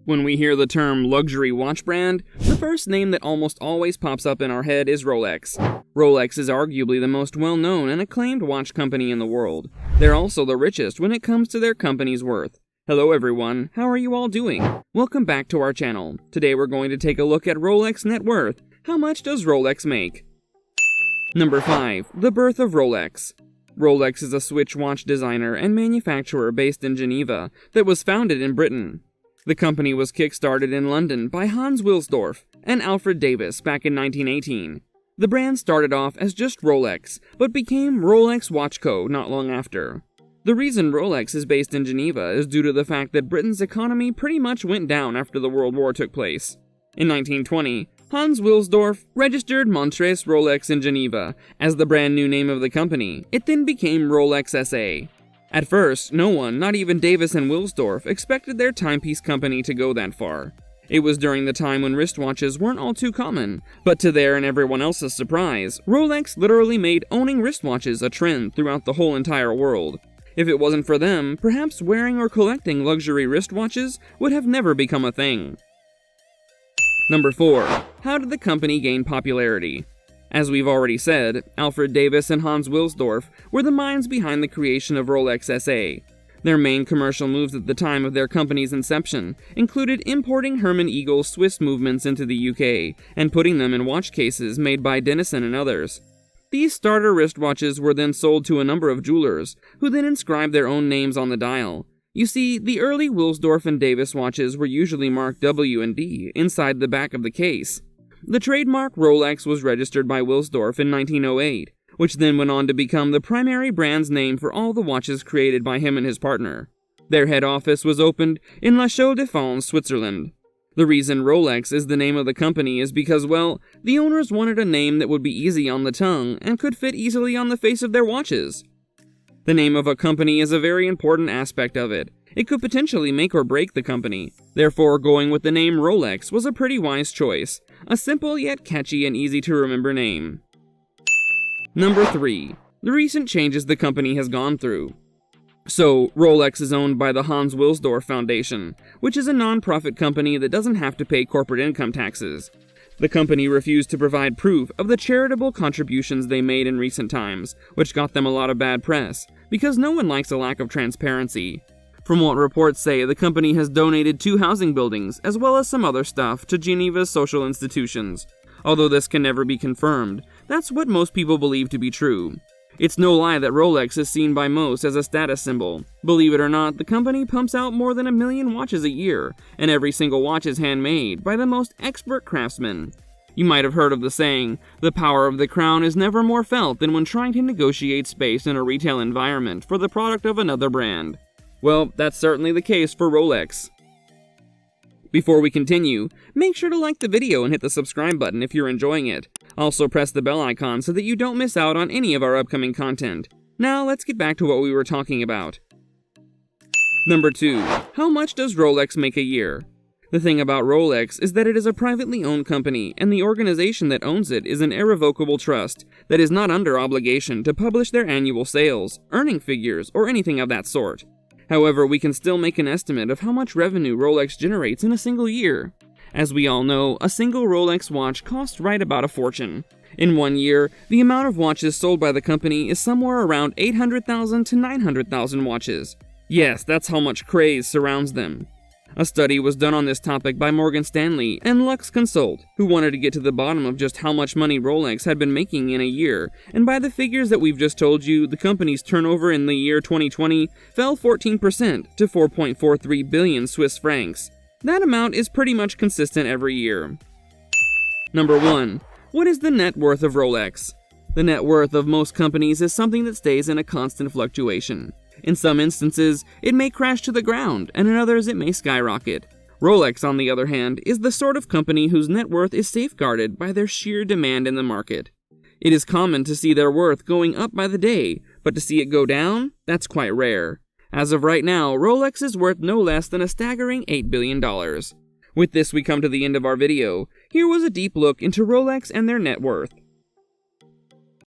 When we hear the term luxury watch brand, the first name that almost always pops up in our head is Rolex. Rolex is arguably the most well-known and acclaimed watch company in the world. They're also the richest when it comes to their company's worth. Hello everyone, how are you all doing? Welcome back to our channel. Today we're going to take a look at Rolex net worth. How much does Rolex make? Number 5. The birth of Rolex. Rolex is a Swiss watch designer and manufacturer based in Geneva that was founded in Britain. The company was kick-started in London by Hans Wilsdorf and Alfred Davis back in 1918. The brand started off as just Rolex, but became Rolex Watch Co. not long after. The reason Rolex is based in Geneva is due to the fact that Britain's economy pretty much went down after the World War took place. In 1920, Hans Wilsdorf registered Montres Rolex in Geneva as the brand new name of the company. It then became Rolex SA. At first, no one, not even Davis and Wilsdorf, expected their timepiece company to go that far. It was during the time when wristwatches weren't all too common, but to their and everyone else's surprise, Rolex literally made owning wristwatches a trend throughout the whole entire world. If it wasn't for them, perhaps wearing or collecting luxury wristwatches would have never become a thing. Number 4. How did the company gain popularity? As we've already said, Alfred Davis and Hans Wilsdorf were the minds behind the creation of Rolex SA. Their main commercial moves at the time of their company's inception included importing Hermann Eagle's Swiss movements into the UK and putting them in watch cases made by Dennison and others. These starter wristwatches were then sold to a number of jewelers, who then inscribed their own names on the dial. You see, the early Wilsdorf and Davis watches were usually marked W and D inside the back of the case. The trademark Rolex was registered by Wilsdorf in 1908, which then went on to become the primary brand's name for all the watches created by him and his partner. Their head office was opened in La Chaux-de-Fonds, Switzerland. The reason Rolex is the name of the company is because, well, the owners wanted a name that would be easy on the tongue and could fit easily on the face of their watches. The name of a company is a very important aspect of it. It could potentially make or break the company. Therefore, going with the name Rolex was a pretty wise choice. A simple yet catchy and easy to remember name. Number 3. The recent changes the company has gone through. So, Rolex is owned by the Hans Wilsdorf Foundation, which is a non-profit company that doesn't have to pay corporate income taxes. The company refused to provide proof of the charitable contributions they made in recent times, which got them a lot of bad press, because no one likes a lack of transparency. From what reports say, the company has donated 2 housing buildings, as well as some other stuff, to Geneva's social institutions. Although this can never be confirmed, that's what most people believe to be true. It's no lie that Rolex is seen by most as a status symbol. Believe it or not, the company pumps out more than 1 million watches a year, and every single watch is handmade by the most expert craftsmen. You might have heard of the saying, the power of the crown is never more felt than when trying to negotiate space in a retail environment for the product of another brand. Well, that's certainly the case for Rolex. Before we continue, make sure to like the video and hit the subscribe button if you're enjoying it. Also press the bell icon so that you don't miss out on any of our upcoming content. Now let's get back to what we were talking about. Number 2. How much does Rolex make a year? The thing about Rolex is that it is a privately owned company, and the organization that owns it is an irrevocable trust that is not under obligation to publish their annual sales, earning figures, or anything of that sort. However, we can still make an estimate of how much revenue Rolex generates in a single year. As we all know, a single Rolex watch costs right about a fortune. In 1 year, the amount of watches sold by the company is somewhere around 800,000 to 900,000 watches. Yes, that's how much craze surrounds them. A study was done on this topic by Morgan Stanley and Lux Consult, who wanted to get to the bottom of just how much money Rolex had been making in a year, and by the figures that we've just told you, the company's turnover in the year 2020 fell 14% to 4.43 billion Swiss francs. That amount is pretty much consistent every year. Number 1. What is the net worth of Rolex? The net worth of most companies is something that stays in a constant fluctuation. In some instances, it may crash to the ground, and in others it may skyrocket. Rolex, on the other hand, is the sort of company whose net worth is safeguarded by their sheer demand in the market. It is common to see their worth going up by the day, but to see it go down, that's quite rare. As of right now, Rolex is worth no less than a staggering $8 billion. With this, we come to the end of our video. Here was a deep look into Rolex and their net worth.